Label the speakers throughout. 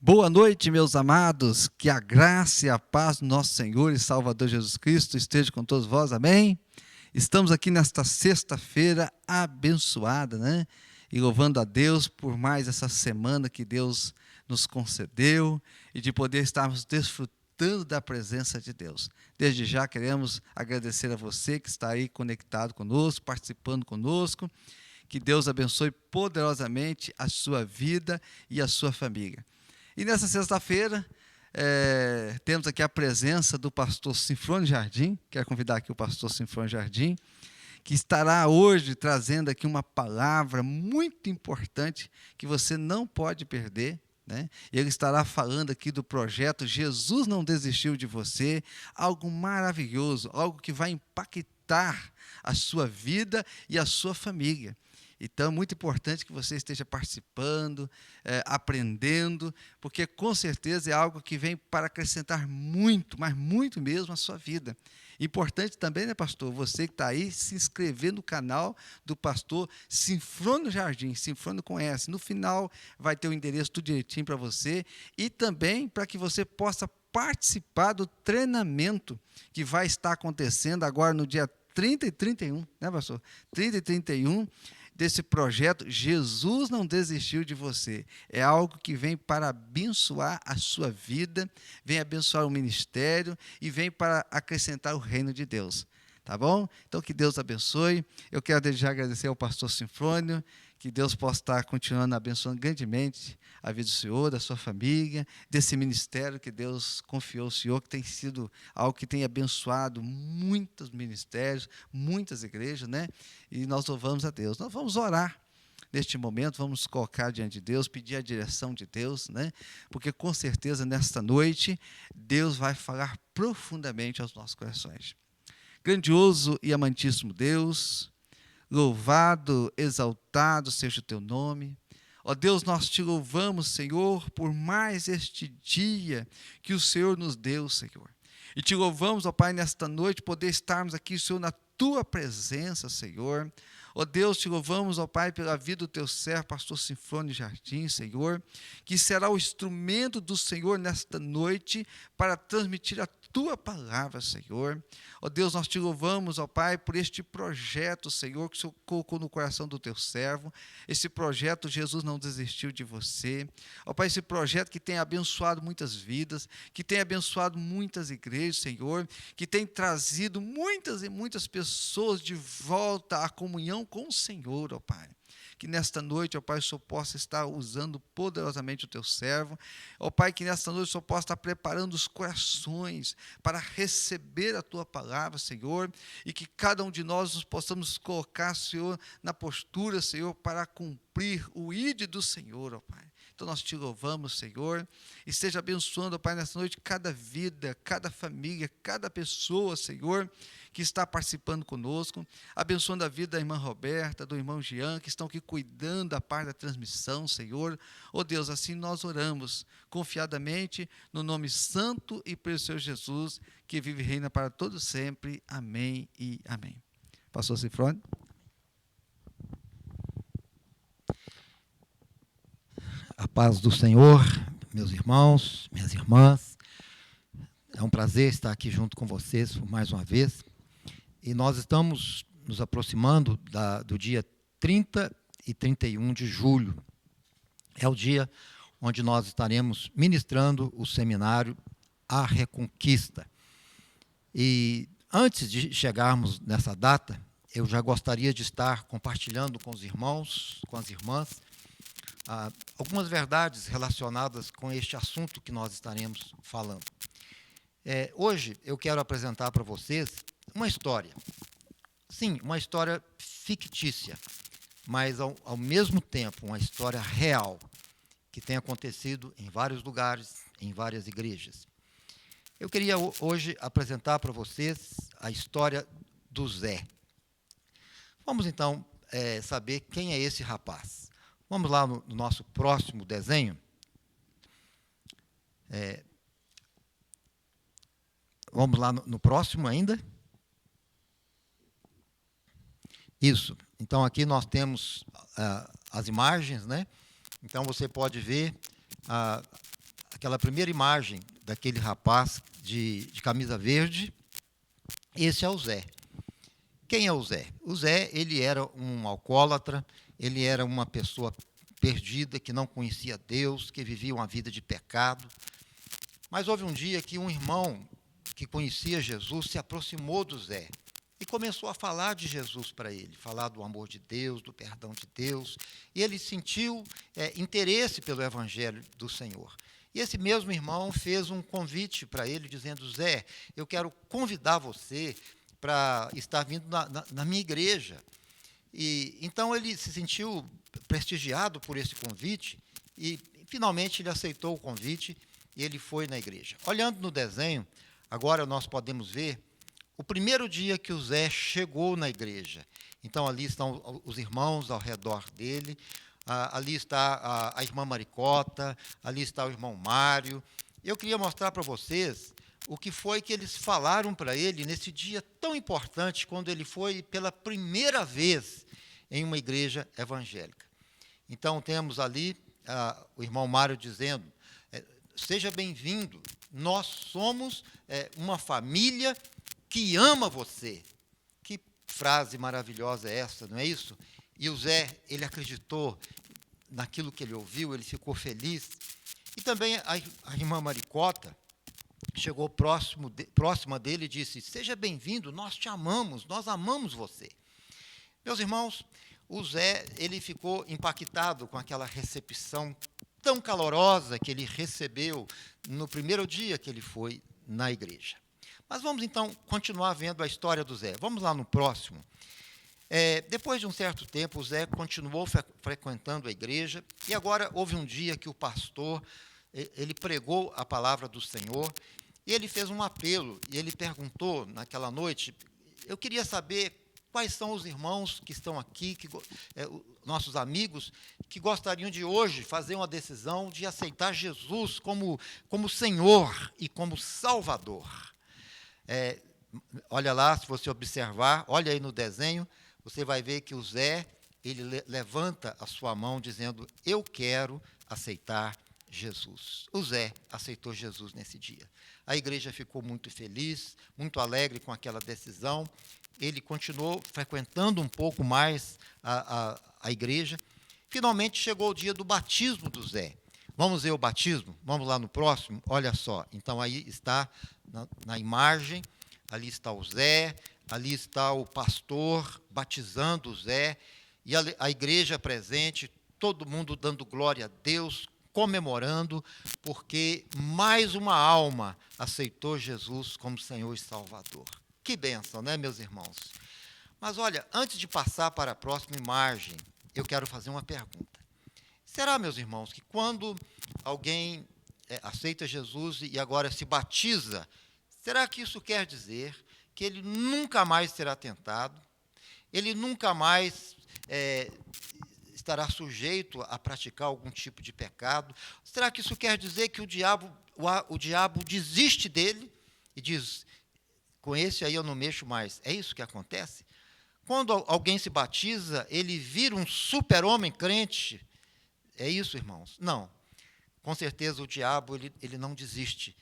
Speaker 1: Boa noite, meus amados, que a graça e a paz do nosso Senhor e Salvador Jesus Cristo esteja com todos vós, amém? Estamos aqui nesta sexta-feira abençoada, né? E louvando a Deus por mais essa semana que Deus nos concedeu e de poder estarmos desfrutando da presença de Deus. Desde já queremos agradecer a você que está aí conectado conosco, participando conosco. Que Deus abençoe poderosamente a sua vida e a sua família. E nessa sexta-feira, temos aqui a presença do pastor Sinfrônio Jardim. Quero convidar aqui o pastor Sinfrônio Jardim, que estará hoje trazendo aqui uma palavra muito importante que você não pode perder, né? Ele estará falando aqui do projeto Jesus Não Desistiu de Você, algo maravilhoso, algo que vai impactar a sua vida e a sua família. Então, é muito importante que você esteja participando, aprendendo, porque com certeza é algo que vem para acrescentar muito, mas muito mesmo a sua vida. Importante também, né, pastor, você que está aí, se inscrever no canal do pastor Sinfrônio Jardim, Sinfrônio conhece. No final vai ter o endereço tudo direitinho para você e também para que você possa participar do treinamento que vai estar acontecendo agora no dia 30 e 31, né, pastor? 30 e 31 desse projeto, Jesus Não Desistiu de Você. É algo que vem para abençoar a sua vida, vem abençoar o ministério e vem para acrescentar o reino de Deus. Tá bom? Então, que Deus abençoe. Eu quero desde já agradecer ao pastor Sinfrônio, que Deus possa estar continuando abençoando grandemente a vida do senhor, da sua família, desse ministério que Deus confiou ao senhor, que tem sido algo que tem abençoado muitos ministérios, muitas igrejas, né? E nós louvamos a Deus. Nós vamos orar neste momento, vamos colocar diante de Deus, pedir a direção de Deus, né? Porque com certeza nesta noite Deus vai falar profundamente aos nossos corações. Grandioso e amantíssimo Deus, louvado, exaltado seja o teu nome. Ó Deus, nós te louvamos, Senhor, por mais este dia que o Senhor nos deu, Senhor. E te louvamos, ó Pai, nesta noite, poder estarmos aqui, Senhor, na tua presença, Senhor. Ó Deus, te louvamos, ó Pai, pela vida do teu servo, pastor Sinfrônio Jardim, Senhor, que será o instrumento do Senhor nesta noite para transmitir a tua palavra, Senhor. Ó Deus, nós te louvamos, ó Pai, por este projeto, Senhor, que o Senhor colocou no coração do teu servo. Esse projeto, Jesus Não Desistiu de Você. Ó Pai, esse projeto que tem abençoado muitas vidas, que tem abençoado muitas igrejas, Senhor, que tem trazido muitas e muitas pessoas de volta à comunhão com o Senhor, ó Pai. Que nesta noite, ó Pai, o Senhor possa estar usando poderosamente o teu servo. Ó Pai, que nesta noite o Senhor possa estar preparando os corações para receber a tua palavra, Senhor, e que cada um de nós nos possamos colocar, Senhor, na postura, Senhor, para cumprir o ide do Senhor, ó Pai. Então nós te louvamos, Senhor, e esteja abençoando, ó Pai, nesta noite, cada vida, cada família, cada pessoa, Senhor, que está participando conosco, abençoando a vida da irmã Roberta, do irmão Jean, que estão aqui cuidando da parte da transmissão, Senhor. Oh Deus, assim nós oramos, confiadamente, no nome santo e precioso Jesus, que vive e reina para todos sempre. Amém e amém. Pastor Sinfrônio.
Speaker 2: A paz do Senhor, meus irmãos, minhas irmãs. É um prazer estar aqui junto com vocês mais uma vez. E nós estamos nos aproximando do dia 30 e 31 de julho. É o dia onde nós estaremos ministrando o seminário A Reconquista. E antes de chegarmos nessa data, eu já gostaria de estar compartilhando com os irmãos, com as irmãs, algumas verdades relacionadas com este assunto que nós estaremos falando. Hoje eu quero apresentar para vocês uma história. Sim, uma história fictícia, mas ao mesmo tempo uma história real, que tem acontecido em vários lugares, em várias igrejas. Eu queria hoje apresentar para vocês a história do Zé. Vamos então saber quem é esse rapaz. Vamos lá no nosso próximo desenho. Vamos lá no próximo ainda. Isso. Então, aqui nós temos as imagens, né? Então, você pode ver aquela primeira imagem daquele rapaz de camisa verde, esse é o Zé. Quem é o Zé? O Zé, ele era um alcoólatra, ele era uma pessoa perdida, que não conhecia Deus, que vivia uma vida de pecado. Mas houve um dia que um irmão que conhecia Jesus se aproximou do Zé e começou a falar de Jesus para ele, falar do amor de Deus, do perdão de Deus, e ele sentiu interesse pelo Evangelho do Senhor. E esse mesmo irmão fez um convite para ele, dizendo: Zé, eu quero convidar você para estar vindo na minha igreja. E então ele se sentiu prestigiado por esse convite e finalmente ele aceitou o convite e ele foi na igreja. Olhando no desenho, agora nós podemos ver o primeiro dia que o Zé chegou na igreja. Então ali estão os irmãos ao redor dele, ali está a irmã Maricota, ali está o irmão Mário. Eu queria mostrar para vocês o que foi que eles falaram para ele nesse dia tão importante, quando ele foi pela primeira vez em uma igreja evangélica. Então, temos ali o irmão Mário dizendo: seja bem-vindo, nós somos uma família que ama você. Que frase maravilhosa é essa, não é isso? E o Zé, ele acreditou naquilo que ele ouviu, ele ficou feliz. E também a irmã Maricota chegou próxima dele e disse: seja bem-vindo, nós te amamos, nós amamos você. Meus irmãos, o Zé, ele ficou impactado com aquela recepção tão calorosa que ele recebeu no primeiro dia que ele foi na igreja. Mas vamos então continuar vendo a história do Zé. Vamos lá no próximo. Depois de um certo tempo, o Zé continuou frequentando a igreja, e agora houve um dia que o pastor, ele pregou a palavra do Senhor, e ele fez um apelo, e ele perguntou naquela noite: eu queria saber quais são os irmãos que estão aqui, nossos amigos, que gostariam de hoje fazer uma decisão de aceitar Jesus como Senhor e como Salvador. Olha lá, se você observar, olha aí no desenho, você vai ver que o Zé, ele levanta a sua mão dizendo: eu quero aceitar Jesus. O Zé aceitou Jesus nesse dia. A igreja ficou muito feliz, muito alegre com aquela decisão. Ele continuou frequentando um pouco mais a igreja. Finalmente chegou o dia do batismo do Zé. Vamos ver o batismo? Vamos lá no próximo? Olha só. Então, aí está na imagem, ali está o Zé, ali está o pastor batizando o Zé, e a igreja presente, todo mundo dando glória a Deus, comemorando, porque mais uma alma aceitou Jesus como Senhor e Salvador. Que bênção, né, meus irmãos? Mas olha, antes de passar para a próxima imagem, eu quero fazer uma pergunta. Será, meus irmãos, que quando alguém aceita Jesus e agora se batiza, será que isso quer dizer que ele nunca mais será tentado? Ele nunca mais estará sujeito a praticar algum tipo de pecado? Será que isso quer dizer que o diabo desiste dele e diz: com esse aí eu não mexo mais? É isso que acontece? Quando alguém se batiza, ele vira um super-homem crente? É isso, irmãos? Não. Com certeza o diabo ele não desiste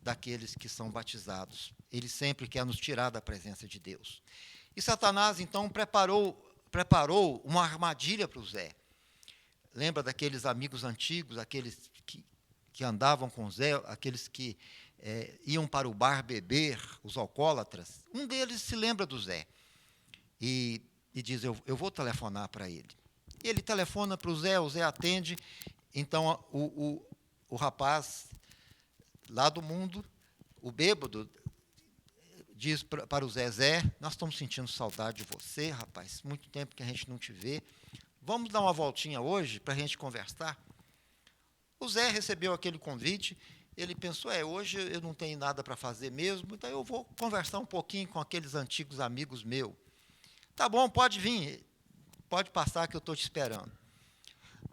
Speaker 2: daqueles que são batizados. Ele sempre quer nos tirar da presença de Deus. E Satanás, então, preparou uma armadilha para o Zé. Lembra daqueles amigos antigos, aqueles que andavam com o Zé, aqueles que iam para o bar beber, os alcoólatras? Um deles se lembra do Zé e diz: eu vou telefonar para ele. Ele telefona para o Zé atende. Então, o rapaz lá do mundo, o bêbado, diz para o Zé: nós estamos sentindo saudade de você, rapaz, muito tempo que a gente não te vê. Vamos dar uma voltinha hoje para a gente conversar? O Zé recebeu aquele convite, ele pensou: hoje eu não tenho nada para fazer mesmo, então eu vou conversar um pouquinho com aqueles antigos amigos meus. Tá bom, pode vir, pode passar que eu estou te esperando.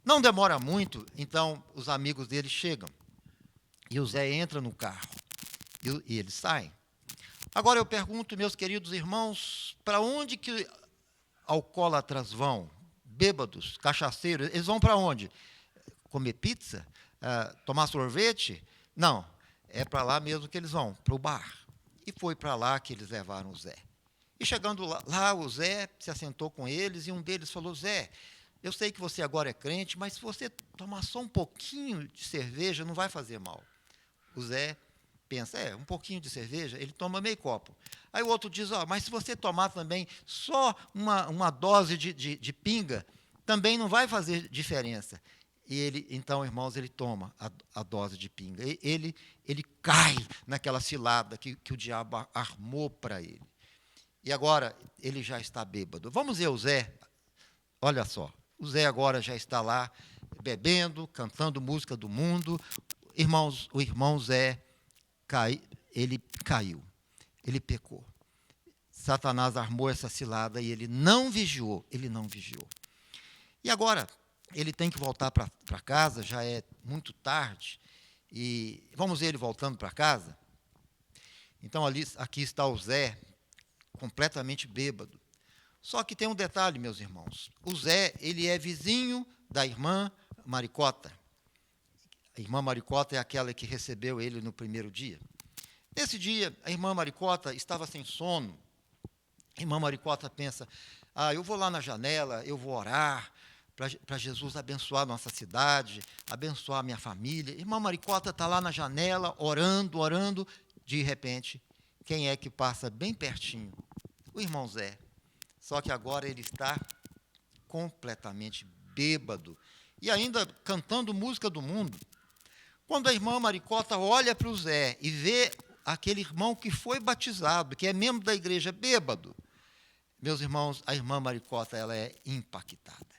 Speaker 2: Não demora muito, então os amigos dele chegam, e o Zé entra no carro, e eles saem. Agora eu pergunto, meus queridos irmãos, para onde que alcoólatras vão? Bêbados, cachaceiros, eles vão para onde? Comer pizza? Tomar sorvete? Não, é para lá mesmo que eles vão, para o bar. E foi para lá que eles levaram o Zé. E chegando lá, o Zé se assentou com eles, e um deles falou: Zé, eu sei que você agora é crente, mas se você tomar só um pouquinho de cerveja, não vai fazer mal. O Zé pensa: um pouquinho de cerveja, ele toma meio copo. Aí o outro diz: mas se você tomar também só uma dose de pinga, também não vai fazer diferença. E ele, então, irmãos, ele toma a dose de pinga. Ele cai naquela cilada que o diabo armou para ele. E agora ele já está bêbado. Vamos ver o Zé. Olha só, o Zé agora já está lá bebendo, cantando música do mundo. Irmãos, o irmão Zé ele caiu, ele pecou. Satanás armou essa cilada e ele não vigiou. E agora ele tem que voltar para casa, já é muito tarde, e vamos ver ele voltando para casa. Então aqui está o Zé, completamente bêbado. Só que tem um detalhe, meus irmãos. O Zé, ele é vizinho da irmã Maricota. A irmã Maricota é aquela que recebeu ele no primeiro dia. Nesse dia, a irmã Maricota estava sem sono. A irmã Maricota pensa: eu vou lá na janela, eu vou orar para Jesus abençoar a nossa cidade, abençoar a minha família. A irmã Maricota está lá na janela, orando. De repente, quem é que passa bem pertinho? O irmão Zé. Só que agora ele está completamente bêbado e ainda cantando música do mundo. Quando a irmã Maricota olha para o Zé e vê aquele irmão que foi batizado, que é membro da igreja, bêbado, meus irmãos, a irmã Maricota, ela é impactada.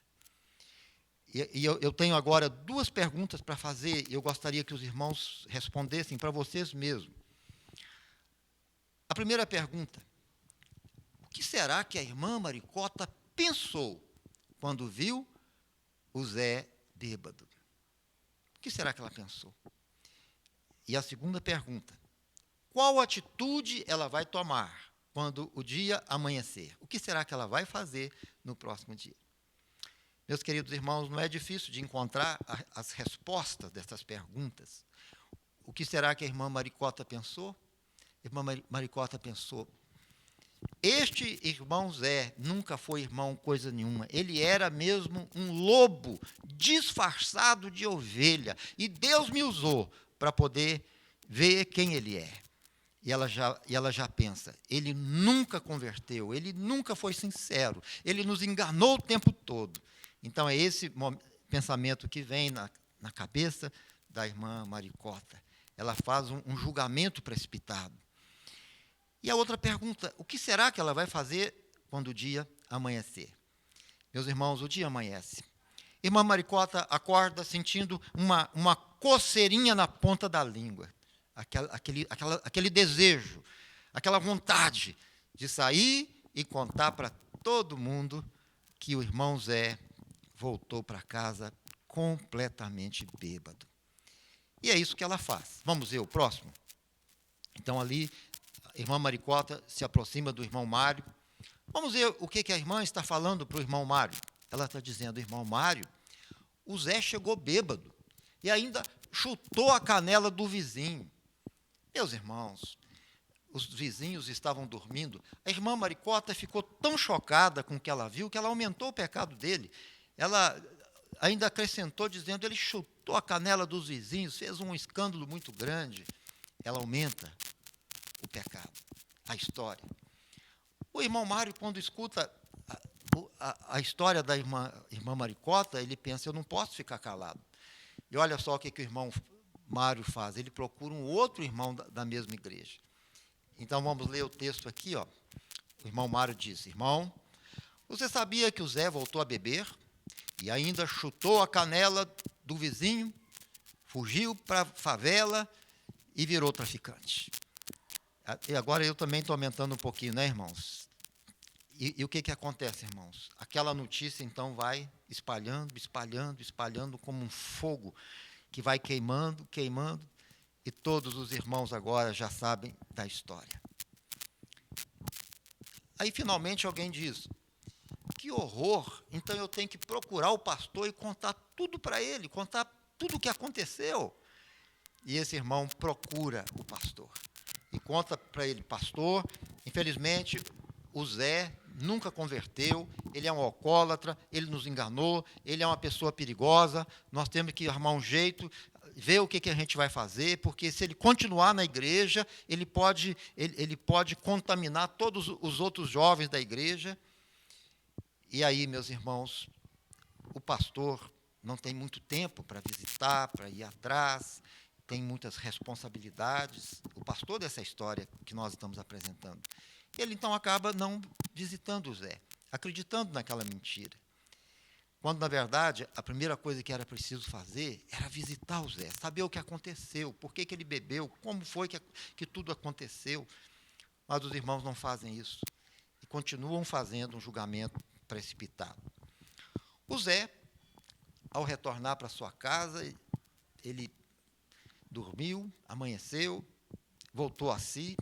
Speaker 2: E eu tenho agora duas perguntas para fazer, e eu gostaria que os irmãos respondessem para vocês mesmos. A primeira pergunta: o que será que a irmã Maricota pensou quando viu o Zé bêbado? O que será que ela pensou? E a segunda pergunta: qual atitude ela vai tomar quando o dia amanhecer? O que será que ela vai fazer no próximo dia? Meus queridos irmãos, não é difícil de encontrar as respostas dessas perguntas. O que será que a irmã Maricota pensou? A irmã Maricota pensou: este irmão Zé nunca foi irmão coisa nenhuma. Ele era mesmo um lobo disfarçado de ovelha. E Deus me usou para poder ver quem ele é. E ela já pensa: ele nunca converteu, ele nunca foi sincero, ele nos enganou o tempo todo. Então é esse pensamento que vem na cabeça da irmã Maricota. Ela faz um julgamento precipitado. E a outra pergunta: o que será que ela vai fazer quando o dia amanhecer? Meus irmãos, o dia amanhece. Irmã Maricota acorda sentindo uma coceirinha na ponta da língua. Aquele desejo, aquela vontade de sair e contar para todo mundo que o irmão Zé voltou para casa completamente bêbado. E é isso que ela faz. Vamos ver o próximo? Então, ali, a irmã Maricota se aproxima do irmão Mário. Vamos ver o que a irmã está falando para o irmão Mário. Ela está dizendo: irmão Mário, o Zé chegou bêbado e ainda chutou a canela do vizinho. Meus irmãos, os vizinhos estavam dormindo. A irmã Maricota ficou tão chocada com o que ela viu que ela aumentou o pecado dele. Ela ainda acrescentou dizendo: ele chutou a canela dos vizinhos, fez um escândalo muito grande. Ela aumenta o pecado, a história. O irmão Mário, quando escuta a história da irmã Maricota, ele pensa: eu não posso ficar calado. E olha só o que o irmão Mário faz: ele procura um outro irmão da mesma igreja. Então vamos ler o texto aqui, ó. O irmão Mário diz: irmão, você sabia que o Zé voltou a beber e ainda chutou a canela do vizinho, fugiu para a favela e virou traficante? E agora eu também estou aumentando um pouquinho, né, irmãos? E o que acontece, irmãos? Aquela notícia, então, vai espalhando como um fogo que vai queimando, e todos os irmãos agora já sabem da história. Aí, finalmente, alguém diz: que horror, então eu tenho que procurar o pastor e contar tudo para ele, contar tudo o que aconteceu. e esse irmão procura o pastor. E conta para ele: pastor, infelizmente, o Zé nunca converteu, ele é um alcoólatra, ele nos enganou, ele é uma pessoa perigosa, nós temos que arrumar um jeito, ver o que a gente vai fazer, porque se ele continuar na igreja, ele pode contaminar todos os outros jovens da igreja. E aí, meus irmãos, o pastor não tem muito tempo para visitar, para ir atrás, tem muitas responsabilidades. O pastor dessa história que nós estamos apresentando, ele então acaba não visitando o Zé, acreditando naquela mentira. Quando, na verdade, a primeira coisa que era preciso fazer era visitar o Zé, saber o que aconteceu, por que ele bebeu, como foi que tudo aconteceu. Mas os irmãos não fazem isso e continuam fazendo um julgamento precipitado. O Zé, ao retornar para sua casa, ele dormiu, amanheceu, voltou a si.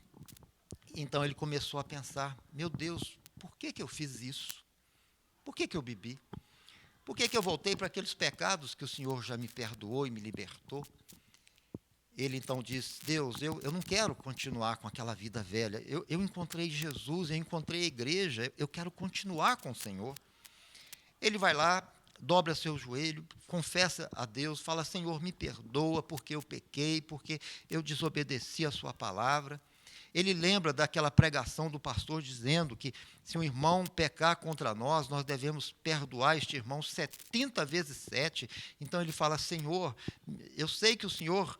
Speaker 2: Então ele começou a pensar: meu Deus, por que eu fiz isso? Por que eu bebi? Por que eu voltei para aqueles pecados que o Senhor já me perdoou e me libertou? Ele então diz: Deus, eu não quero continuar com aquela vida velha. Eu encontrei Jesus, eu encontrei a igreja, eu quero continuar com o Senhor. Ele vai lá, dobra seu joelho, confessa a Deus, fala: Senhor, me perdoa porque eu pequei, porque eu desobedeci a sua palavra. Ele lembra daquela pregação do pastor dizendo que se um irmão pecar contra nós, nós devemos perdoar este irmão 70 vezes 7. Então ele fala: Senhor, eu sei que o Senhor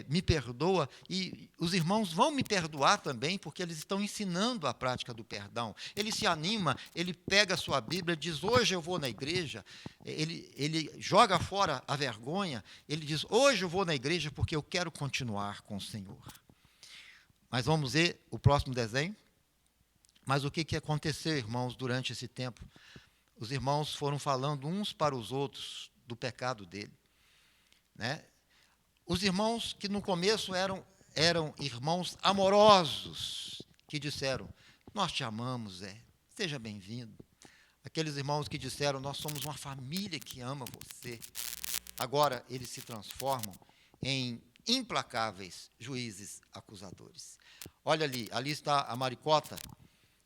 Speaker 2: me perdoa e os irmãos vão me perdoar também, porque eles estão ensinando a prática do perdão. Ele se anima, ele pega a sua Bíblia, diz: hoje eu vou na igreja. Ele joga fora a vergonha, ele diz: hoje eu vou na igreja porque eu quero continuar com o Senhor. Mas vamos ver o próximo desenho. Mas o que aconteceu, irmãos, durante esse tempo? Os irmãos foram falando uns para os outros do pecado dele, né? Os irmãos que no começo eram irmãos amorosos, que disseram: nós te amamos, Zé, seja bem-vindo. Aqueles irmãos que disseram: nós somos uma família que ama você. Agora eles se transformam em implacáveis juízes acusadores. Olha ali está a Maricota,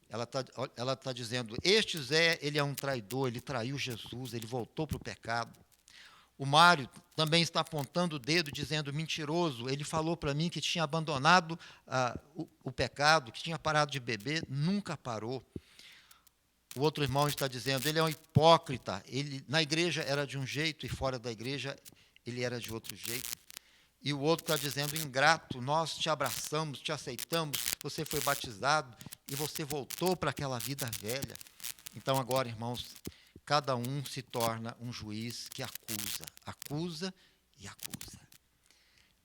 Speaker 2: ela está dizendo: este Zé, ele é um traidor, ele traiu Jesus, ele voltou para o pecado. O Mário também está apontando o dedo, dizendo: mentiroso, ele falou para mim que tinha abandonado o pecado, que tinha parado de beber, nunca parou. O outro irmão está dizendo: ele é um hipócrita, ele na igreja era de um jeito e fora da igreja ele era de outro jeito. E o outro está dizendo: ingrato, nós te abraçamos, te aceitamos, você foi batizado e você voltou para aquela vida velha. Então agora, irmãos, cada um se torna um juiz que acusa e acusa.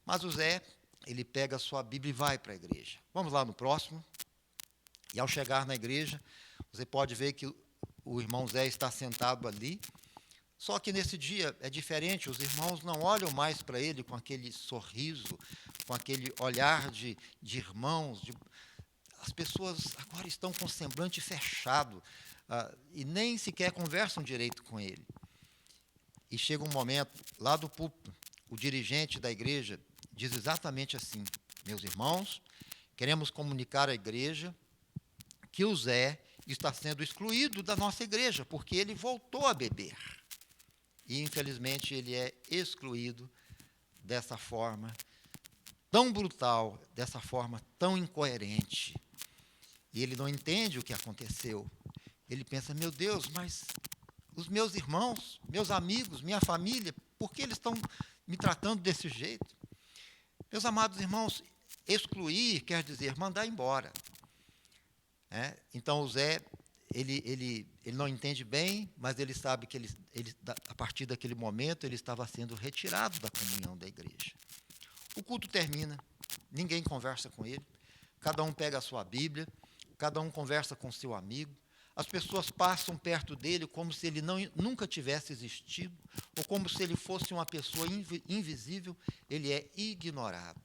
Speaker 2: Mas o Zé, ele pega a sua Bíblia e vai para a igreja. Vamos lá no próximo. E ao chegar na igreja, você pode ver que o irmão Zé está sentado ali. Só que nesse dia é diferente, os irmãos não olham mais para ele com aquele sorriso, com aquele olhar de irmãos. As pessoas agora estão com o semblante fechado e nem sequer conversam direito com ele. E chega um momento, lá do púlpito, o dirigente da igreja diz exatamente assim: meus irmãos, queremos comunicar à igreja que o Zé está sendo excluído da nossa igreja, porque ele voltou a beber. E, infelizmente, ele é excluído dessa forma tão brutal, dessa forma tão incoerente. E ele não entende o que aconteceu. Ele pensa: meu Deus, mas os meus irmãos, meus amigos, minha família, por que eles estão me tratando desse jeito? Meus amados irmãos, excluir quer dizer mandar embora. Então, o Zé, ele não entende bem, mas ele sabe que ele, a partir daquele momento, ele estava sendo retirado da comunhão da igreja. O culto termina, ninguém conversa com ele, cada um pega a sua Bíblia, cada um conversa com seu amigo, as pessoas passam perto dele como se ele nunca tivesse existido, ou como se ele fosse uma pessoa invisível. Ele é ignorado.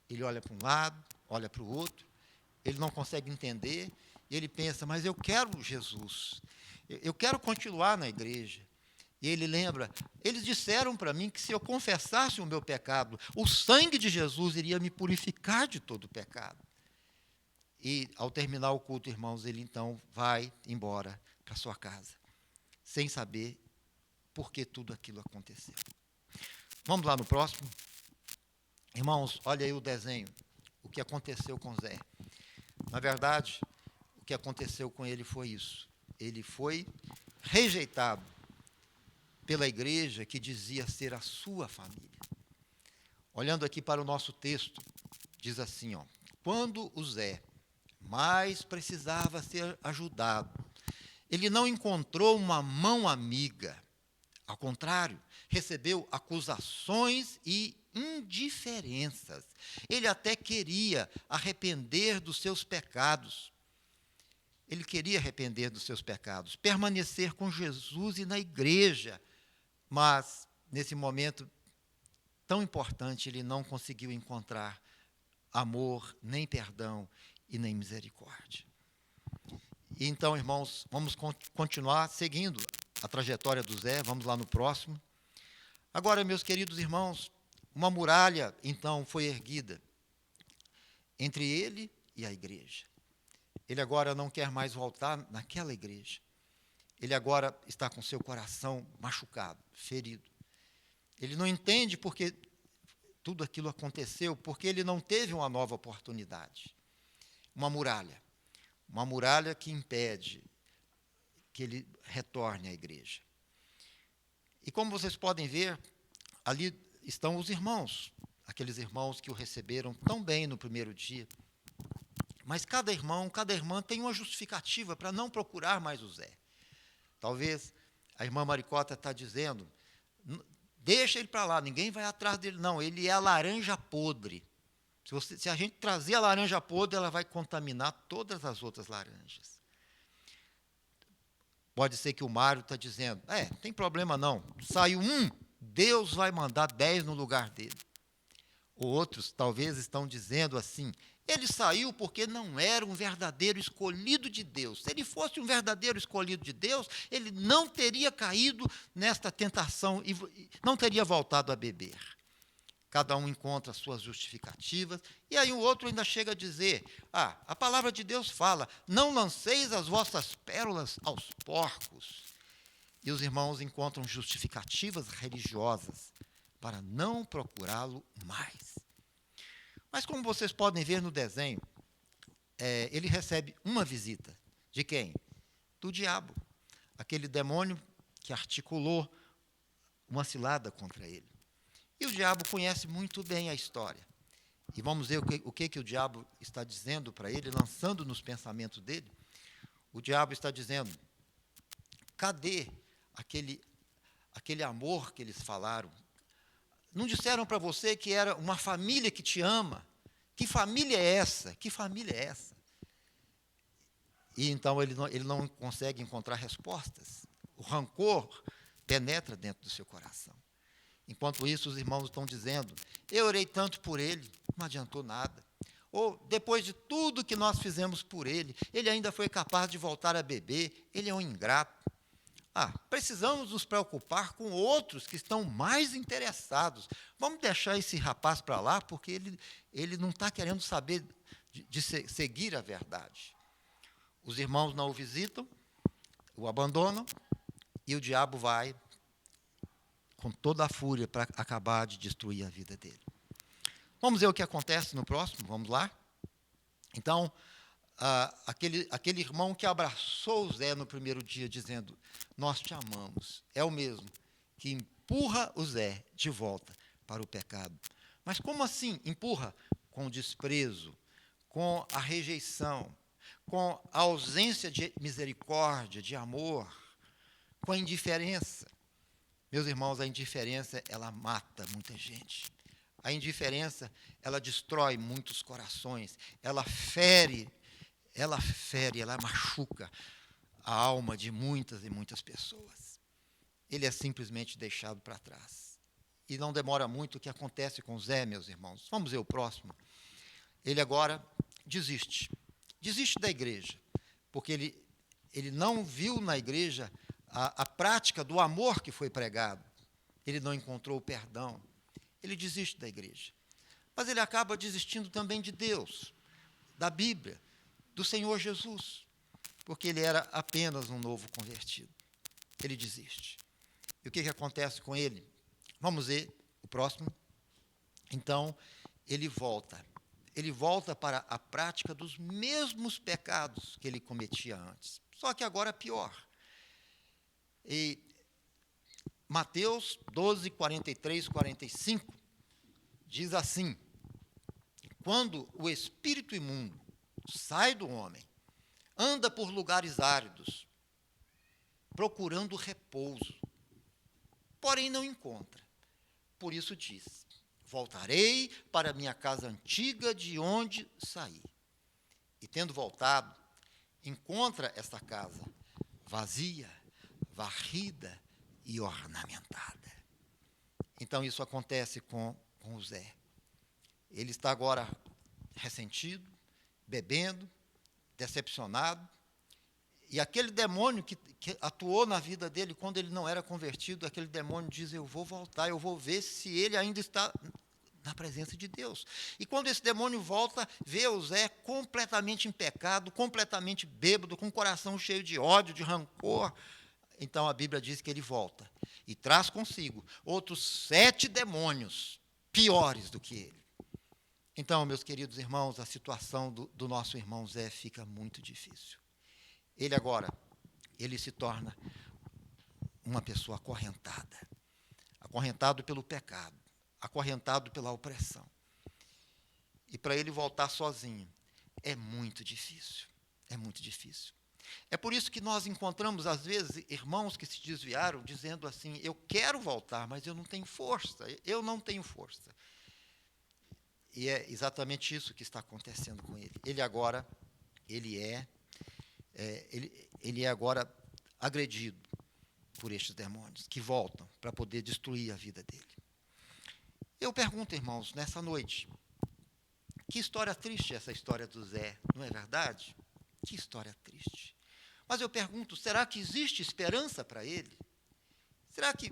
Speaker 2: Ele olha para um lado, olha para o outro, ele não consegue entender, e ele pensa: mas eu quero Jesus, eu quero continuar na igreja, E ele lembra, eles disseram para mim que se eu confessasse o meu pecado, o sangue de Jesus iria me purificar de todo o pecado. E, ao terminar o culto, irmãos, ele então vai embora para sua casa, sem saber por que tudo aquilo aconteceu. Vamos lá no próximo? Irmãos, olha aí o desenho, o que aconteceu com Zé. Na verdade, o que aconteceu com ele foi isso. Ele foi rejeitado pela igreja que dizia ser a sua família. Olhando aqui para o nosso texto, diz assim, ó, quando o Zé mais precisava ser ajudado, ele não encontrou uma mão amiga. Ao contrário, recebeu acusações e indiferenças. Ele até queria arrepender dos seus pecados. Ele queria arrepender dos seus pecados, permanecer com Jesus e na igreja. Mas, nesse momento tão importante, ele não conseguiu encontrar amor, nem perdão e nem misericórdia. E então, irmãos, vamos continuar seguindo a trajetória do Zé, vamos lá no próximo. Agora, meus queridos irmãos, uma muralha, então, foi erguida entre ele e a igreja. Ele agora não quer mais voltar naquela igreja. Ele agora está com seu coração machucado, ferido. Ele não entende porque tudo aquilo aconteceu, porque ele não teve uma nova oportunidade. Uma muralha que impede que ele retorne à igreja. E como vocês podem ver, ali estão os irmãos, aqueles irmãos que o receberam tão bem no primeiro dia. Mas cada irmão, cada irmã tem uma justificativa para não procurar mais o Zé. Talvez a irmã Maricota está dizendo, deixa ele para lá, ninguém vai atrás dele, não, ele é a laranja podre. Se a gente trazer a laranja podre, ela vai contaminar todas as outras laranjas. Pode ser que o Mário está dizendo, não tem problema não, saiu um, Deus vai mandar 10 no lugar dele. Outros talvez estão dizendo assim, ele saiu porque não era um verdadeiro escolhido de Deus. Se ele fosse um verdadeiro escolhido de Deus, ele não teria caído nesta tentação e não teria voltado a beber. Cada um encontra as suas justificativas, e aí o outro ainda chega a dizer, a palavra de Deus fala, não lanceis as vossas pérolas aos porcos. E os irmãos encontram justificativas religiosas para não procurá-lo mais. Mas como vocês podem ver no desenho, ele recebe uma visita. De quem? Do diabo. Aquele demônio que articulou uma cilada contra ele. E o diabo conhece muito bem a história. E vamos ver o que o diabo está dizendo para ele, lançando nos pensamentos dele. O diabo está dizendo, cadê aquele amor que eles falaram? Não disseram para você que era uma família que te ama? Que família é essa? Que família é essa? E então ele não consegue encontrar respostas. O rancor penetra dentro do seu coração. Enquanto isso, os irmãos estão dizendo, eu orei tanto por ele, não adiantou nada. Ou, depois de tudo que nós fizemos por ele, ele ainda foi capaz de voltar a beber, ele é um ingrato. Precisamos nos preocupar com outros que estão mais interessados. Vamos deixar esse rapaz para lá, porque ele não está querendo saber de seguir a verdade. Os irmãos não o visitam, o abandonam, e o diabo vai com toda a fúria para acabar de destruir a vida dele. Vamos ver o que acontece no próximo, vamos lá? Então, aquele irmão que abraçou o Zé no primeiro dia, dizendo, nós te amamos, é o mesmo que empurra o Zé de volta para o pecado. Mas como assim empurra? Com desprezo, com a rejeição, com a ausência de misericórdia, de amor, com a indiferença. Meus irmãos, a indiferença, ela mata muita gente. A indiferença, ela destrói muitos corações, ela fere, ela machuca a alma de muitas e muitas pessoas. Ele é simplesmente deixado para trás. E não demora muito o que acontece com Zé, meus irmãos. Vamos ver o próximo. Ele agora desiste da igreja, porque ele não viu na igreja a prática do amor que foi pregado, ele não encontrou o perdão, ele desiste da igreja. Mas ele acaba desistindo também de Deus, da Bíblia, do Senhor Jesus, porque ele era apenas um novo convertido. Ele desiste. E o que acontece com ele? Vamos ver o próximo. Então, ele volta para a prática dos mesmos pecados que ele cometia antes, só que agora pior. E Mateus 12, 43, 45, diz assim: quando o espírito imundo sai do homem, anda por lugares áridos, procurando repouso, porém não encontra. Por isso diz: voltarei para minha casa antiga de onde saí. E tendo voltado, encontra esta casa vazia, varrida e ornamentada. Então isso acontece com o Zé. Ele está agora ressentido, bebendo, decepcionado, e aquele demônio que atuou na vida dele quando ele não era convertido, aquele demônio diz: eu vou voltar, eu vou ver se ele ainda está na presença de Deus. E quando esse demônio volta, vê o Zé completamente em pecado, completamente bêbado, com o coração cheio de ódio, de rancor. Então a Bíblia diz que ele volta e traz consigo outros 7 demônios piores do que ele. Então, meus queridos irmãos, a situação do nosso irmão Zé fica muito difícil. Ele se torna uma pessoa acorrentado pelo pecado, acorrentado pela opressão. E para ele voltar sozinho é muito difícil, é muito difícil. É por isso que nós encontramos, às vezes, irmãos que se desviaram, dizendo assim: eu quero voltar, mas eu não tenho força. E é exatamente isso que está acontecendo com ele. Ele é agora agredido por estes demônios, que voltam para poder destruir a vida dele. Eu pergunto, irmãos, nessa noite, que história triste essa história do Zé, não é verdade? Que história triste. Mas eu pergunto, será que existe esperança para ele? Será que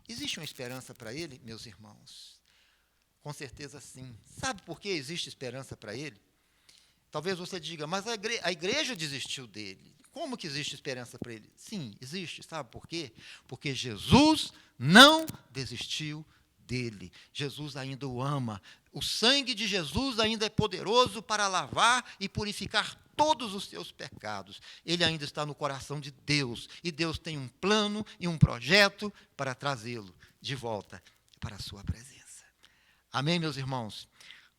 Speaker 2: existe uma esperança para ele, meus irmãos? Com certeza sim. Sabe por que existe esperança para ele? Talvez você diga: mas a igreja desistiu dele. Como que existe esperança para ele? Sim, existe. Sabe por quê? Porque Jesus não desistiu dele. Jesus ainda o ama. O sangue de Jesus ainda é poderoso para lavar e purificar todos os seus pecados. Ele ainda está no coração de Deus. E Deus tem um plano e um projeto para trazê-lo de volta para a sua presença. Amém, meus irmãos?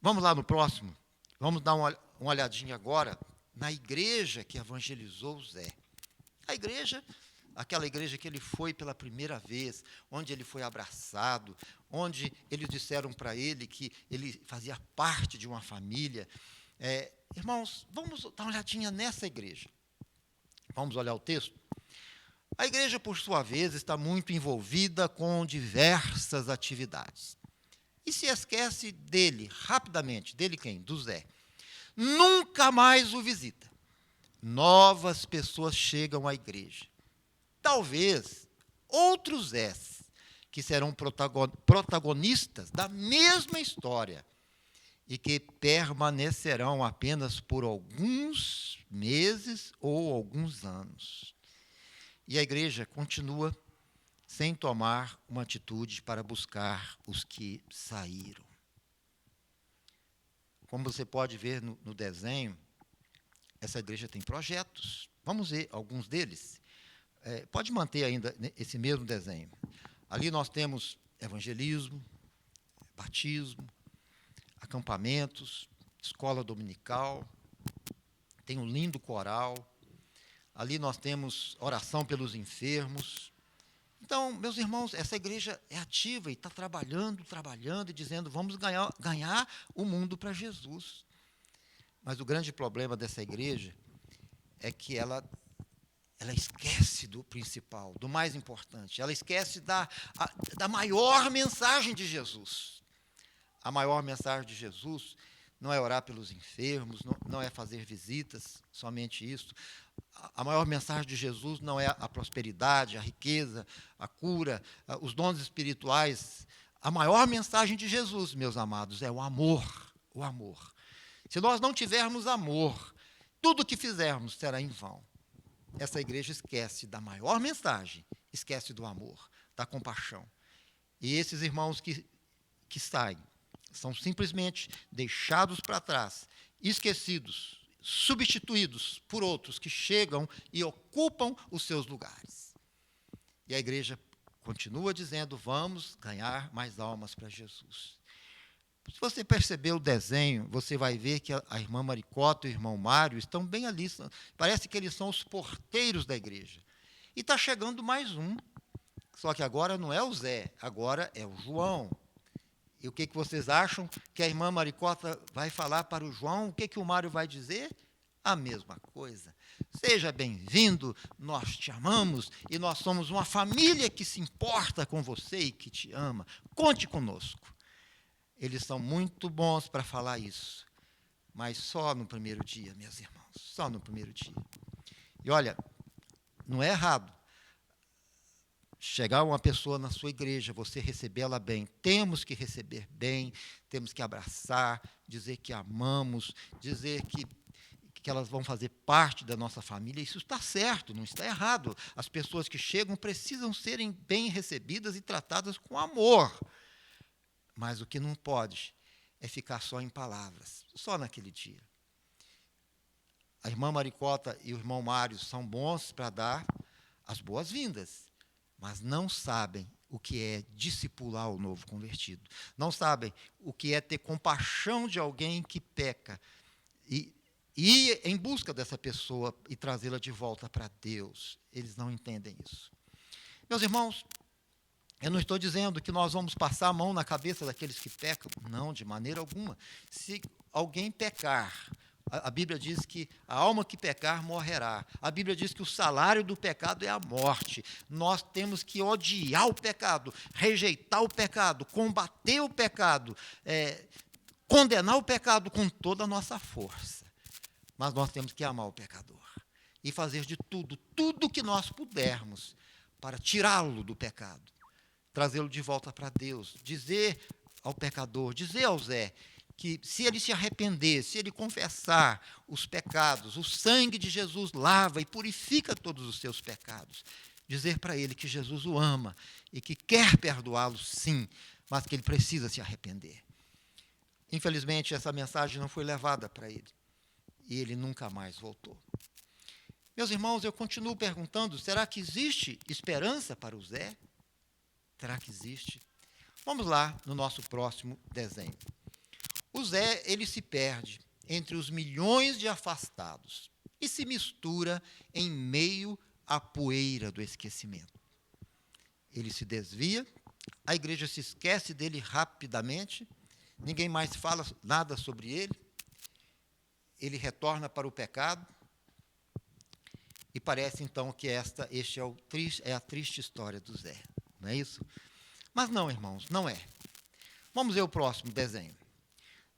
Speaker 2: Vamos lá no próximo. Vamos dar uma olhadinha agora na igreja que evangelizou o Zé. A igreja, aquela igreja que ele foi pela primeira vez, onde ele foi abraçado, onde eles disseram para ele que ele fazia parte de uma família. Irmãos, vamos dar uma olhadinha nessa igreja. Vamos olhar o texto? A igreja, por sua vez, está muito envolvida com diversas atividades. E se esquece dele, rapidamente. Dele quem? Do Zé. Nunca mais o visita. Novas pessoas chegam à igreja. Talvez outros Zés, que serão protagonistas da mesma história e que permanecerão apenas por alguns meses ou alguns anos. E a igreja continua sem tomar uma atitude para buscar os que saíram. Como você pode ver no desenho, essa igreja tem projetos. Vamos ver alguns deles. Pode manter ainda esse mesmo desenho. Ali nós temos evangelismo, batismo, acampamentos, escola dominical, tem um lindo coral. Ali nós temos oração pelos enfermos. Então, meus irmãos, essa igreja é ativa e está trabalhando e dizendo: vamos ganhar o mundo para Jesus. Mas o grande problema dessa igreja é que ela esquece do principal, do mais importante. Ela esquece da maior mensagem de Jesus. A maior mensagem de Jesus não é orar pelos enfermos, não é fazer visitas, somente isso. A maior mensagem de Jesus não é a prosperidade, a riqueza, a cura, os dons espirituais. A maior mensagem de Jesus, meus amados, é o amor. O amor. Se nós não tivermos amor, tudo o que fizermos será em vão. Essa igreja esquece da maior mensagem, esquece do amor, da compaixão. E esses irmãos que saem são simplesmente deixados para trás, esquecidos, substituídos por outros que chegam e ocupam os seus lugares. E a igreja continua dizendo: vamos ganhar mais almas para Jesus. Se você perceber o desenho, você vai ver que a irmã Maricota e o irmão Mário estão bem ali. Parece que eles são os porteiros da igreja. E está chegando mais um. Só que agora não é o Zé, agora é o João. E o que vocês acham que a irmã Maricota vai falar para o João? O que o Mário vai dizer? A mesma coisa. Seja bem-vindo, nós te amamos e nós somos uma família que se importa com você e que te ama. Conte conosco. Eles são muito bons para falar isso, mas só no primeiro dia, meus irmãos, só no primeiro dia. E olha, não é errado chegar uma pessoa na sua igreja, você recebê-la bem. Temos que receber bem, temos que abraçar, dizer que amamos, dizer que elas vão fazer parte da nossa família. Isso está certo, não está errado. As pessoas que chegam precisam serem bem recebidas e tratadas com amor. Mas o que não pode é ficar só em palavras, só naquele dia. A irmã Maricota e o irmão Mário são bons para dar as boas-vindas, mas não sabem o que é discipular o novo convertido. Não sabem o que é ter compaixão de alguém que peca e ir em busca dessa pessoa e trazê-la de volta para Deus. Eles não entendem isso. Meus irmãos, eu não estou dizendo que nós vamos passar a mão na cabeça daqueles que pecam. Não, de maneira alguma. Se alguém pecar, a Bíblia diz que a alma que pecar morrerá. A Bíblia diz que o salário do pecado é a morte. Nós temos que odiar o pecado, rejeitar o pecado, combater o pecado, condenar o pecado com toda a nossa força. Mas nós temos que amar o pecador e fazer de tudo o que nós pudermos para tirá-lo do pecado, trazê-lo de volta para Deus, dizer ao pecador, dizer ao Zé, que se ele se arrepender, se ele confessar os pecados, o sangue de Jesus lava e purifica todos os seus pecados. Dizer para ele que Jesus o ama e que quer perdoá-lo, sim, mas que ele precisa se arrepender. Infelizmente, essa mensagem não foi levada para ele e ele nunca mais voltou. Meus irmãos, eu continuo perguntando, será que existe esperança para o Zé? Será que existe? Vamos lá no nosso próximo desenho. O Zé, ele se perde entre os milhões de afastados e se mistura em meio à poeira do esquecimento. Ele se desvia, a igreja se esquece dele rapidamente, ninguém mais fala nada sobre ele, ele retorna para o pecado, e parece então que esta é a triste história do Zé. Não é isso? Mas não, irmãos, não é. Vamos ver o próximo desenho.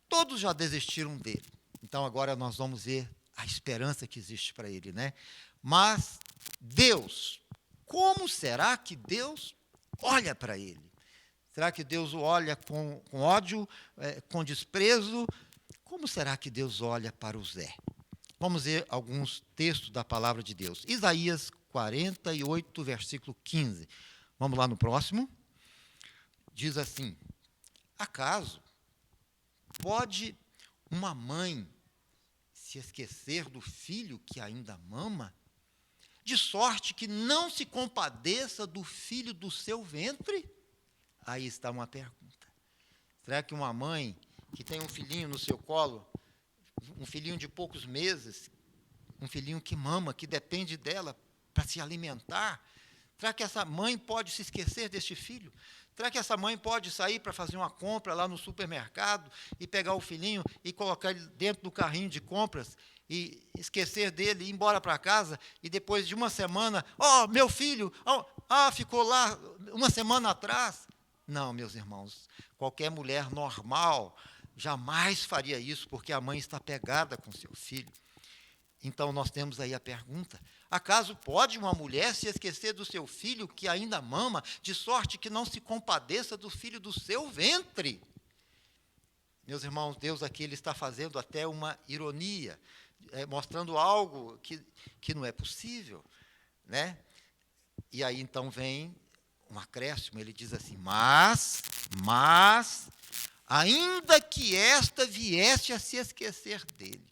Speaker 2: Todos já desistiram dele. Então agora nós vamos ver a esperança que existe para ele, né? Mas Deus, como será que Deus olha para ele? Será que Deus o olha com ódio, com desprezo? Como será que Deus olha para o Zé? Vamos ver alguns textos da palavra de Deus. Isaías 48, versículo 15. Vamos lá no próximo. Diz assim: acaso pode uma mãe se esquecer do filho que ainda mama, de sorte que não se compadeça do filho do seu ventre? Aí está uma pergunta. Será que uma mãe que tem um filhinho no seu colo, um filhinho de poucos meses, um filhinho que mama, que depende dela para se alimentar, será que essa mãe pode se esquecer deste filho? Será que essa mãe pode sair para fazer uma compra lá no supermercado e pegar o filhinho e colocar ele dentro do carrinho de compras e esquecer dele, ir embora para casa e depois de uma semana, meu filho, ficou lá uma semana atrás? Não, meus irmãos, qualquer mulher normal jamais faria isso, porque a mãe está pegada com seu filho. Então, nós temos aí a pergunta: acaso pode uma mulher se esquecer do seu filho que ainda mama, de sorte que não se compadeça do filho do seu ventre? Meus irmãos, Deus aqui ele está fazendo até uma ironia, mostrando algo que não é possível, né? E aí, então, vem um acréscimo, ele diz assim: mas, ainda que esta viesse a se esquecer dele,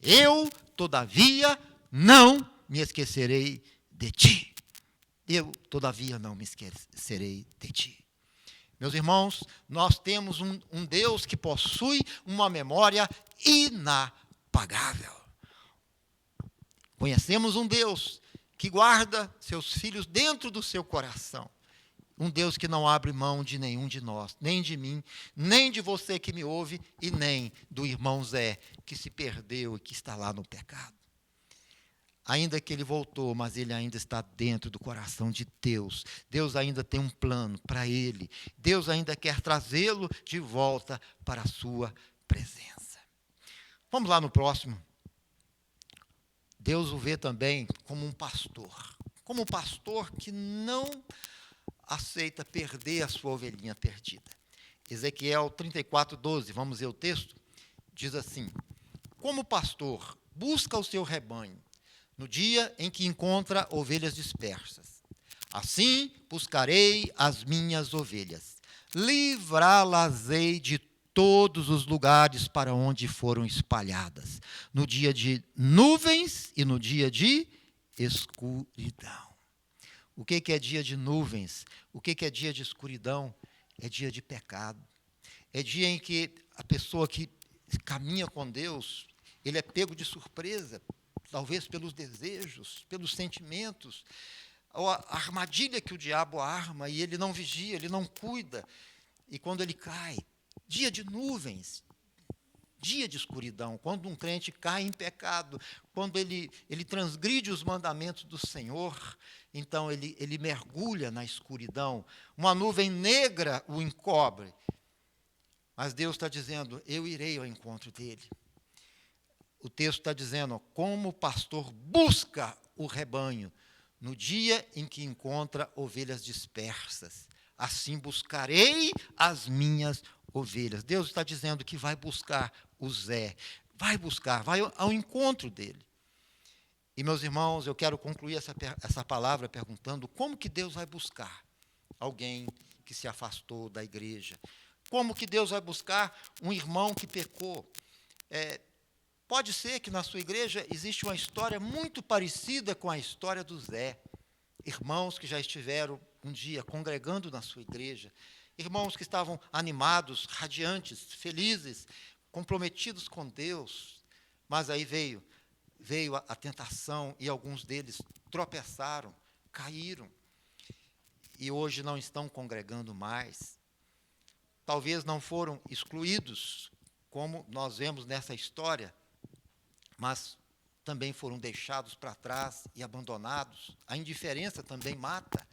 Speaker 2: eu, todavia, não me esquecerei de ti. Eu, todavia, não me esquecerei de ti. Meus irmãos, nós temos um Deus que possui uma memória inapagável. Conhecemos um Deus que guarda seus filhos dentro do seu coração. Um Deus que não abre mão de nenhum de nós, nem de mim, nem de você que me ouve, e nem do irmão Zé, que se perdeu e que está lá no pecado. Ainda que ele voltou, mas ele ainda está dentro do coração de Deus. Deus ainda tem um plano para ele. Deus ainda quer trazê-lo de volta para a sua presença. Vamos lá no próximo. Deus o vê também como um pastor que não aceita perder a sua ovelhinha perdida. Ezequiel 34:12, vamos ver o texto, diz assim: como pastor busca o seu rebanho no dia em que encontra ovelhas dispersas, assim buscarei as minhas ovelhas, livrá-las-ei de todos os lugares para onde foram espalhadas, no dia de nuvens e no dia de escuridão. O que é dia de nuvens? O que é dia de escuridão? É dia de pecado. É dia em que a pessoa que caminha com Deus, ele é pego de surpresa, talvez pelos desejos, pelos sentimentos, ou a armadilha que o diabo arma, e ele não vigia, ele não cuida. E quando ele cai, dia de nuvens, dia de escuridão, quando um crente cai em pecado, quando ele transgride os mandamentos do Senhor, então ele mergulha na escuridão, uma nuvem negra o encobre. Mas Deus está dizendo: eu irei ao encontro dele. O texto está dizendo: como o pastor busca o rebanho no dia em que encontra ovelhas dispersas, assim buscarei as minhas ovelhas. Deus está dizendo que vai buscar o Zé, vai ao encontro dele. E, meus irmãos, eu quero concluir essa palavra perguntando: como que Deus vai buscar alguém que se afastou da igreja? Como que Deus vai buscar um irmão que pecou? Pode ser que na sua igreja existe uma história muito parecida com a história do Zé. Irmãos que já estiveram um dia congregando na sua igreja, irmãos que estavam animados, radiantes, felizes, comprometidos com Deus, mas aí veio a tentação e alguns deles tropeçaram, caíram, e hoje não estão congregando mais. Talvez não foram excluídos, como nós vemos nessa história, mas também foram deixados para trás e abandonados. A indiferença também mata.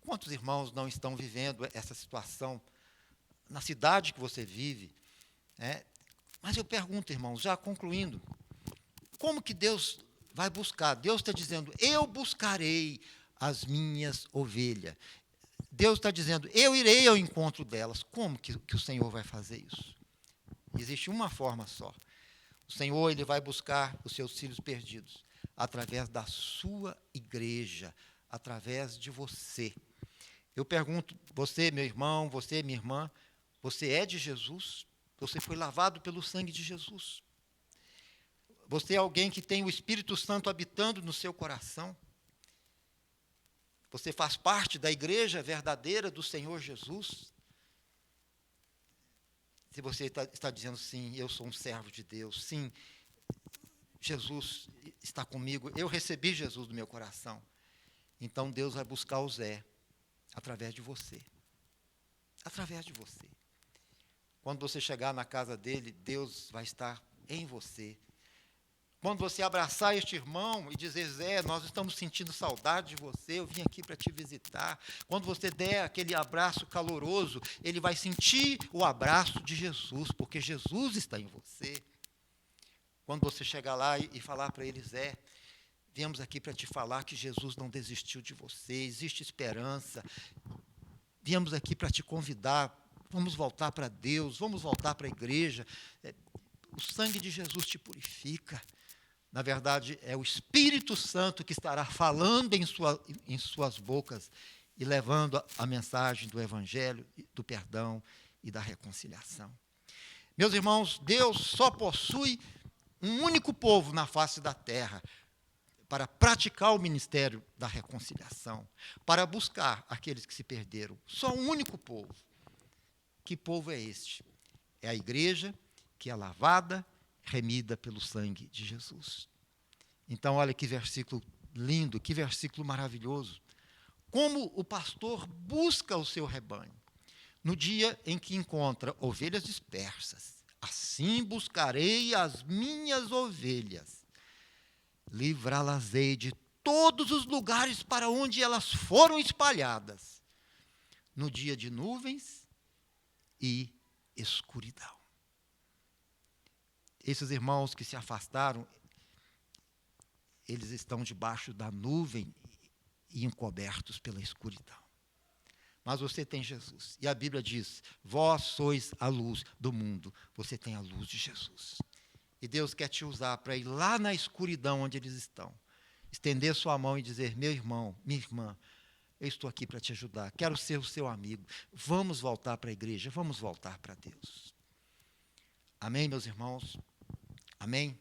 Speaker 2: Quantos irmãos não estão vivendo essa situação na cidade que você vive? Mas eu pergunto, irmãos, já concluindo, como que Deus vai buscar? Deus está dizendo: eu buscarei as minhas ovelhas. Deus está dizendo: eu irei ao encontro delas. Como que o Senhor vai fazer isso? Existe uma forma só. O Senhor ele vai buscar os seus filhos perdidos através da sua igreja, através de você. Eu pergunto: você, meu irmão, você, minha irmã, você é de Jesus? Você foi lavado pelo sangue de Jesus? Você é alguém que tem o Espírito Santo habitando no seu coração? Você faz parte da igreja verdadeira do Senhor Jesus? Se você está dizendo: sim, eu sou um servo de Deus, sim, Jesus está comigo, eu recebi Jesus no meu coração, então Deus vai buscar o Zé através de você. Através de você. Quando você chegar na casa dele, Deus vai estar em você. Quando você abraçar este irmão e dizer: Zé, nós estamos sentindo saudade de você, eu vim aqui para te visitar. Quando você der aquele abraço caloroso, ele vai sentir o abraço de Jesus, porque Jesus está em você. quando você chegar lá e falar para eles, viemos aqui para te falar que Jesus não desistiu de você, existe esperança. Viemos aqui para te convidar, vamos voltar para Deus, vamos voltar para a igreja. O sangue de Jesus te purifica. Na verdade, é o Espírito Santo que estará falando em suas bocas e levando a mensagem do Evangelho, do perdão e da reconciliação. Meus irmãos, Deus só possui um único povo na face da terra para praticar o ministério da reconciliação, para buscar aqueles que se perderam. Só um único povo. Que povo é este? É a igreja que é lavada, remida pelo sangue de Jesus. Então, olha que versículo lindo, que versículo maravilhoso. Como o pastor busca o seu rebanho no dia em que encontra ovelhas dispersas. Assim buscarei as minhas ovelhas. Livrá-las-ei de todos os lugares para onde elas foram espalhadas, no dia de nuvens e escuridão. Esses irmãos que se afastaram, eles estão debaixo da nuvem e encobertos pela escuridão. Mas você tem Jesus. E a Bíblia diz, vós sois a luz do mundo. Você tem a luz de Jesus. E Deus quer te usar para ir lá na escuridão onde eles estão. Estender sua mão e dizer, meu irmão, minha irmã, eu estou aqui para te ajudar. Quero ser o seu amigo. Vamos voltar para a igreja. Vamos voltar para Deus. Amém, meus irmãos? Amém?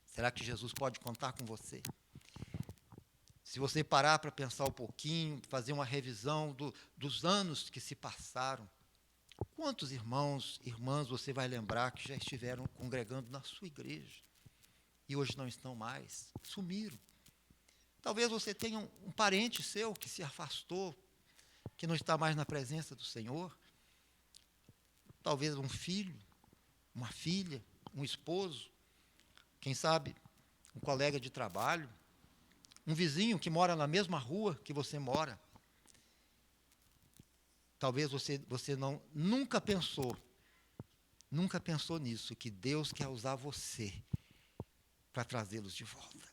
Speaker 2: Será que Jesus pode contar com você? Se você parar para pensar um pouquinho, fazer uma revisão dos anos que se passaram, quantos irmãos, irmãs você vai lembrar que já estiveram congregando na sua igreja e hoje não estão mais, sumiram? Talvez você tenha um parente seu que se afastou, que não está mais na presença do Senhor. Talvez um filho, uma filha, um esposo, quem sabe um colega de trabalho, um vizinho que mora na mesma rua que você mora. Talvez você nunca pensou nisso, que Deus quer usar você para trazê-los de volta.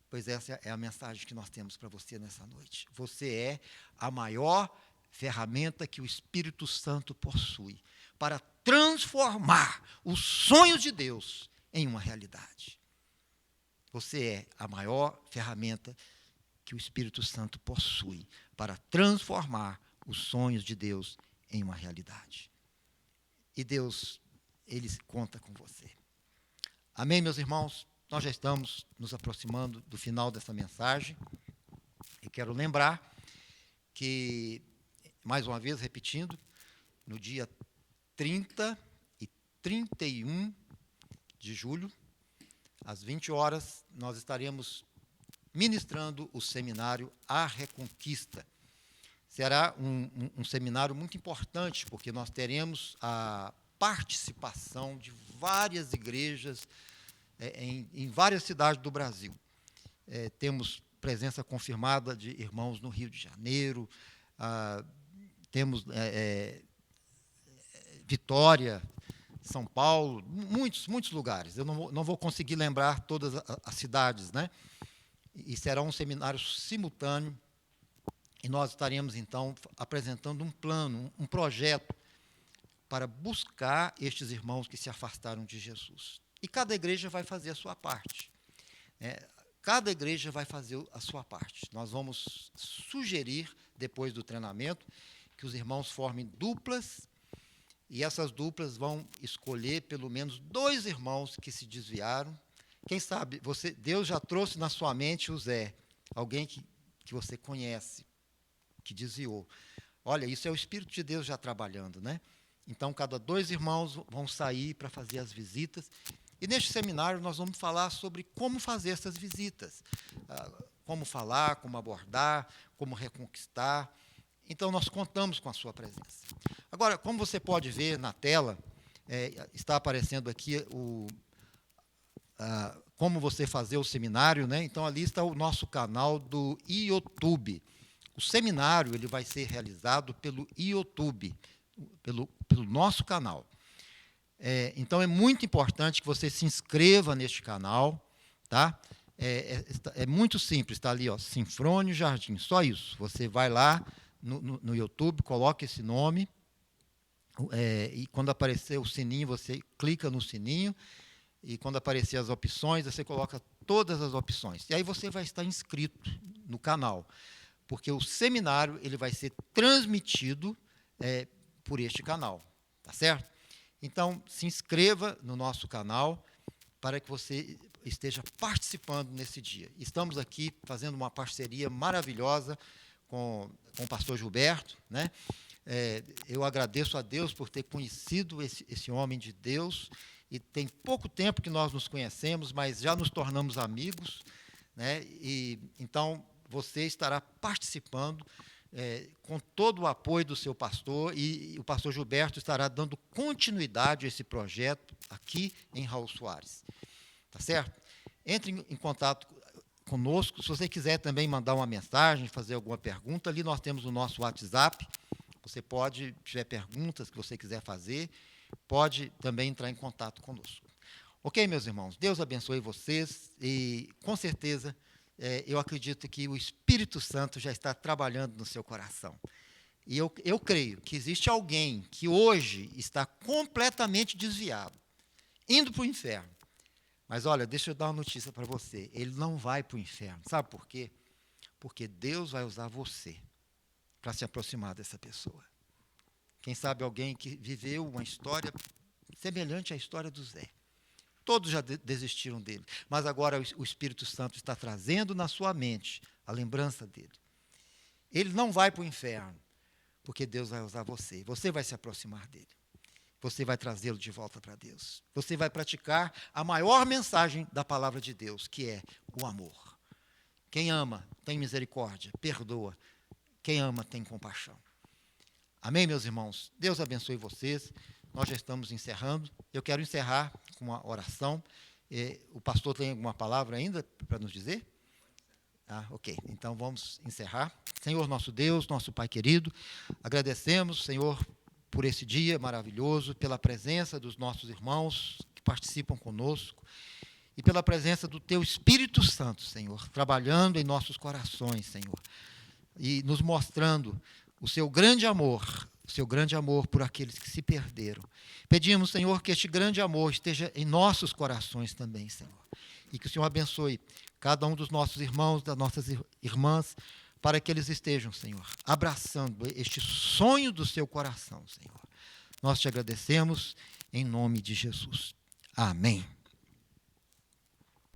Speaker 2: Pois essa é a mensagem que nós temos para você nessa noite. Você é a maior ferramenta que o Espírito Santo possui para transformar os sonhos de Deus em uma realidade. Você é a maior ferramenta que o Espírito Santo possui para transformar os sonhos de Deus em uma realidade. E Deus, Ele conta com você. Amém, meus irmãos? Nós já estamos nos aproximando do final dessa mensagem. Eu quero lembrar que, mais uma vez, repetindo, no dia 30 e 31 de julho, às 20 horas, nós estaremos ministrando o seminário A Reconquista. Será um seminário muito importante, porque nós teremos a participação de várias igrejas em várias cidades do Brasil. Temos presença confirmada de irmãos no Rio de Janeiro, temos Vitória, São Paulo, muitos lugares. Eu não vou conseguir lembrar todas as cidades, né? E será um seminário simultâneo, e nós estaremos, então, apresentando um plano, um projeto para buscar estes irmãos que se afastaram de Jesus. E cada igreja vai fazer a sua parte. Cada igreja vai fazer a sua parte. Nós vamos sugerir, depois do treinamento, que os irmãos formem duplas, e essas duplas vão escolher pelo menos 2 irmãos que se desviaram. Quem sabe, Deus já trouxe na sua mente o Zé, alguém que você conhece, que desviou. Olha, isso é o Espírito de Deus já trabalhando, né? Então, cada 2 irmãos vão sair para fazer as visitas. E neste seminário nós vamos falar sobre como fazer essas visitas. Como falar, como abordar, como reconquistar. Então, nós contamos com a sua presença. Agora, como você pode ver na tela, está aparecendo aqui como você fazer o seminário, né? Então, ali está o nosso canal do YouTube. O seminário ele vai ser realizado pelo YouTube, pelo nosso canal. Então, é muito importante que você se inscreva neste canal, tá? É muito simples, está ali, ó, Sinfrônio Jardim, só isso. Você vai lá no YouTube, coloca esse nome, e quando aparecer o sininho, você clica no sininho, e quando aparecer as opções, você coloca todas as opções. E aí você vai estar inscrito no canal, porque o seminário ele vai ser transmitido por este canal, tá certo? Então, se inscreva no nosso canal para que você esteja participando nesse dia. Estamos aqui fazendo uma parceria maravilhosa com o pastor Gilberto, né? Eu agradeço a Deus por ter conhecido esse homem de Deus, e tem pouco tempo que nós nos conhecemos, mas já nos tornamos amigos, né? E então você estará participando com todo o apoio do seu pastor, e o pastor Gilberto estará dando continuidade a esse projeto aqui em Raul Soares. Tá certo? Entre em contato conosco. Se você quiser também mandar uma mensagem, fazer alguma pergunta, ali nós temos o nosso WhatsApp. Você pode, se tiver perguntas que você quiser fazer, pode também entrar em contato conosco. Ok, meus irmãos? Deus abençoe vocês e, com certeza, eu acredito que o Espírito Santo já está trabalhando no seu coração. E eu creio que existe alguém que hoje está completamente desviado, indo para o inferno. Mas, olha, deixa eu dar uma notícia para você. Ele não vai para o inferno. Sabe por quê? Porque Deus vai usar você para se aproximar dessa pessoa. Quem sabe alguém que viveu uma história semelhante à história do Zé. Todos já desistiram dele, mas agora o Espírito Santo está trazendo na sua mente a lembrança dele. Ele não vai para o inferno, porque Deus vai usar você. Você vai se aproximar dele. Você vai trazê-lo de volta para Deus. Você vai praticar a maior mensagem da palavra de Deus, que é o amor. Quem ama tem misericórdia, perdoa. Quem ama tem compaixão. Amém, meus irmãos? Deus abençoe vocês. Nós já estamos encerrando. Eu quero encerrar com uma oração. O pastor tem alguma palavra ainda para nos dizer? Ok. Então vamos encerrar. Senhor nosso Deus, nosso Pai querido, agradecemos, Senhor, por esse dia maravilhoso, pela presença dos nossos irmãos que participam conosco e pela presença do Teu Espírito Santo, Senhor, trabalhando em nossos corações, Senhor, e nos mostrando o Seu grande amor por aqueles que se perderam. Pedimos, Senhor, que este grande amor esteja em nossos corações também, Senhor, e que o Senhor abençoe cada um dos nossos irmãos, das nossas irmãs, para que eles estejam, Senhor, abraçando este sonho do seu coração, Senhor. Nós te agradecemos em nome de Jesus. Amém.